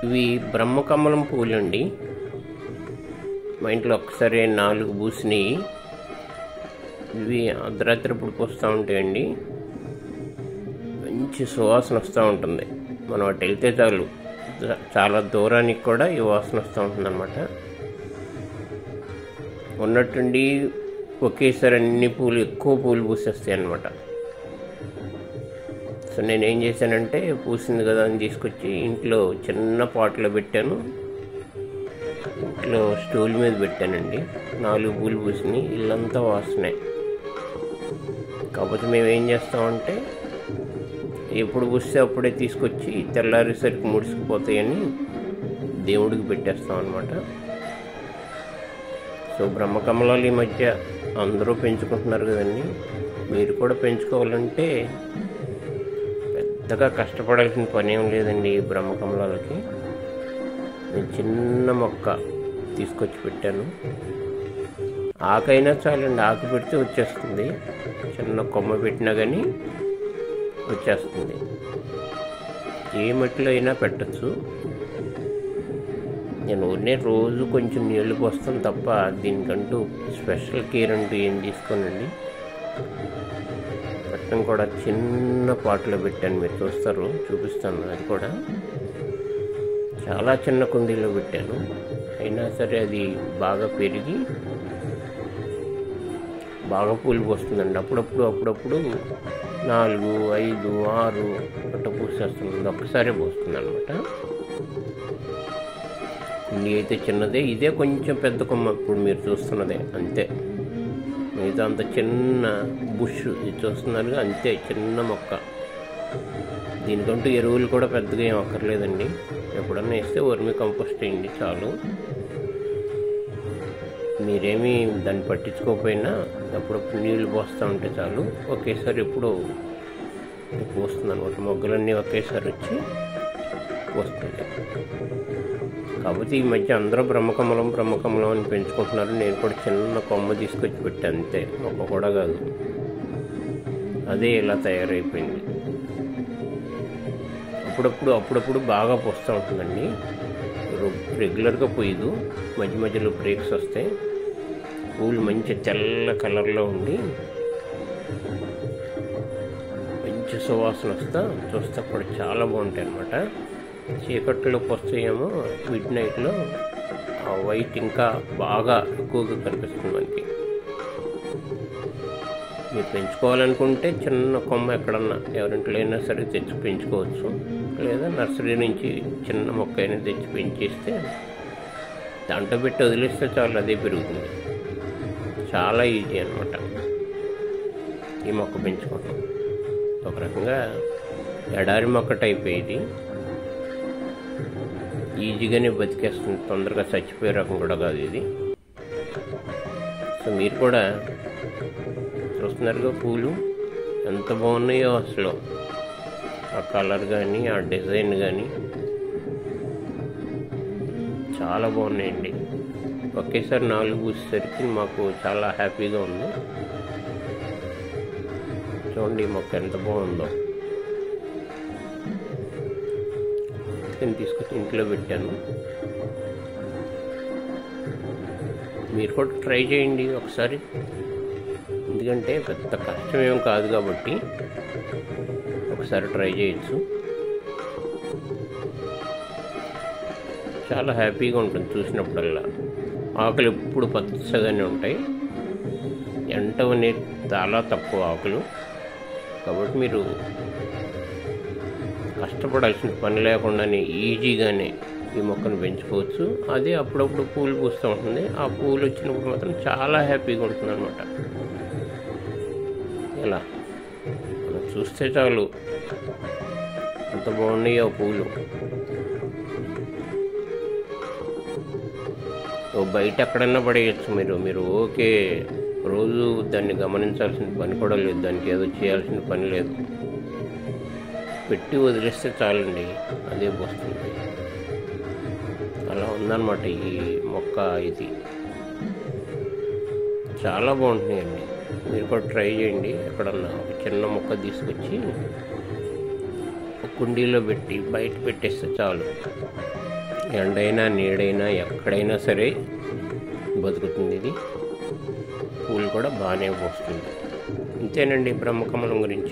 ఇవి బ్రహ్మకమలం పూలండి. మా ఇంట్లో ఒక్కసారి 4 పూసినాయి. ఇవి అర్ధరాత్రి ఇప్పుడు పూస్తూ ఉంటాయండి. మంచి సువాసన వస్తూ ఉంటుంది. మనం అటు వెళ్తే చాలు చాలా దూరానికి కూడా ఈ వాసన వస్తూ ఉంటుంది అన్నమాట. ఉన్నట్టుండి ఒకేసారి అన్ని పూలు ఎక్కువ పూలు పూసేస్తాయి అన్నమాట. సో నేనేం చేశానంటే పూసింది కదా అని తీసుకొచ్చి ఇంట్లో చిన్న పాట్లో పెట్టాను. ఇంట్లో స్టూల్ మీద పెట్టానండి. 4 పూలు పూసినాయి. ఇల్లంతా వాసనే. కాకపోతే మేము ఏం చేస్తామంటే ఎప్పుడు పూస్తే అప్పుడే తీసుకొచ్చి తెల్లారేసరికి ముడిసిపోతాయని దేవుడికి పెట్టేస్తాం అన్నమాట. సో బ్రహ్మకమలాలు ఈ మధ్య అందరూ పెంచుకుంటున్నారు కదండి. మీరు కూడా పెంచుకోవాలంటే పెద్దగా కష్టపడాల్సిన పని ఏం లేదండి. బ్రహ్మకమలాలకి నేను చిన్న మొక్క తీసుకొచ్చి పెట్టాను. ఆకైనా చాలండి. ఆకు పెడితే వచ్చేస్తుంది. చిన్న కొమ్మ పెట్టినా కానీ వచ్చేస్తుంది. ఏ మట్టిలో అయినా పెట్టచ్చు. నేను రోజు కొంచెం నీళ్లు పోస్తాను తప్ప దీనికంటూ స్పెషల్ కేర్ అంటూ ఏం తీసుకోనండి. పెట్టడం కూడా చిన్న పాట్లో పెట్టాను. మీరు చూస్తారు, చూపిస్తాను. అది కూడా చాలా చిన్న కుండీలో పెట్టాను. అయినా సరే అది బాగా పెరిగి బాగా పూలు పోస్తుందండి. అప్పుడప్పుడు 4, 5, 6 అట్ట పూసేస్తుంది. ఒక్కసారి పోస్తుంది అనమాట. కుండీ అయితే చిన్నదే. ఇదే కొంచెం పెద్ద కొమ్మ ఇప్పుడు మీరు చూస్తున్నదే. అంతే. మిగతా అంత చిన్న బుష్ ఇది చూస్తున్నారు, అంతే చిన్న మొక్క. దీనికంటూ ఎరువులు కూడా పెద్దగా ఏం అక్కర్లేదండి. ఎప్పుడన్నా వేస్తే వర్మి కంపోస్ట్ వేయండి చాలు. మీరేమీ దాన్ని పట్టించుకోకపోయినా అప్పుడప్పుడు నీళ్లు పోస్తూ ఉంటే చాలు. ఒకేసారి ఎప్పుడు పోస్తుంది అనమాట. మొగ్గలన్నీ ఒకేసారి వచ్చి పోస్తుంది. కాకపోతే ఈ మధ్య అందరూ బ్రహ్మకమలం అని పెంచుకుంటున్నారు. నేను కూడా చిన్న కొమ్మ తీసుకొచ్చి పెట్టాను అంతే. మొక్క కూడా కాదు. అదే ఇలా తయారైపోయింది. అప్పుడప్పుడు బాగా పోస్తూ ఉంటుందండి. రెగ్యులర్గా పోయదు. మధ్యలో బ్రేక్స్ వస్తాయి. పూలు మంచి తెల్ల కలర్లో ఉండి మంచి సువాసన చూస్తే కూడా చాలా బాగుంటాయి అన్నమాట. చీకట్లో పోస్తాయేమో మిడ్ నైట్లో ఆ వైట్ ఇంకా బాగా ఎక్కువగా కనిపిస్తుంది మనకి. మీరు పెంచుకోవాలనుకుంటే చిన్న కొమ్మ ఎక్కడన్నా ఎవరింట్లో అయినా సరే తెచ్చి పెంచుకోవచ్చు. లేదా నర్సరీ నుంచి చిన్న మొక్క అయినా తెచ్చి పెంచేస్తే దాంట్లో పెట్టి వదిలేస్తే చాలు, అదే పెరుగుతుంది. చాలా ఈజీ అన్నమాట ఈ మొక్క పెంచుకోవడం. ఒక రకంగా ఎడారి మొక్క టైప్ ఇది. ఈజీగానే బతికేస్తుంది. తొందరగా చచ్చిపోయే రకం కూడా కాదు ఇది. సో మీరు కూడా చూస్తున్నారుగా పూలు ఎంత బాగున్నాయో అసలు. ఆ కలర్ కానీ ఆ డిజైన్ కానీ చాలా బాగున్నాయండి. ఒకేసారి 4 పూసేసరికి మాకు చాలా హ్యాపీగా ఉంది. చూడండి ఈ మొక్క ఎంత బాగుందో. నేను తీసుకొచ్చి ఇంట్లో పెట్టాను. మీరు కూడా ట్రై చేయండి ఒకసారి. ఎందుకంటే పెద్ద కష్టమేం కాదు కాబట్టి ఒకసారి ట్రై చేయొచ్చు. చాలా హ్యాపీగా ఉంటుంది చూసినప్పుడల్లా. ఆకులు ఎప్పుడు పచ్చగానే ఉంటాయి. ఎంటవనే చాలా తక్కువ ఆకులు. కాబట్టి మీరు కష్టపడాల్సిన పని లేకుండానే ఈజీగానే ఈ మొక్కను పెంచుకోవచ్చు. అదే అప్పుడప్పుడు పూలు పూస్తూ ఉంటుంది. ఆ పూలు వచ్చినప్పుడు మాత్రం చాలా హ్యాపీగా ఉంటుంది అన్నమాట. ఇలా మనం చూస్తే చాలు అంత బాగున్నాయి ఆ పూలు. బయట ఎక్కడన్నా పడేయచ్చు మీరు ఓకే. రోజు దాన్ని గమనించాల్సిన పని కూడా లేదు. దానికి ఏదో చేయాల్సిన పని లేదు. పెట్టి వదిలేస్తే చాలండి, అదే పోస్తుంది. అలా ఉందన్నమాట ఈ మొక్క. ఇది చాలా బాగుంటున్నాయండి. మీరు కూడా ట్రై చేయండి. ఎక్కడన్నా ఒక చిన్న మొక్క తీసుకొచ్చి ఒక కుండీలో పెట్టి బయట పెట్టేస్తే చాలు. ఎండైనా నీడైనా ఎక్కడైనా సరే బతుకుతుంది. ఇది పూలు కూడా బాగానే పోస్తుంది. ఇంతేనండి బ్రహ్మకమలం గురించి.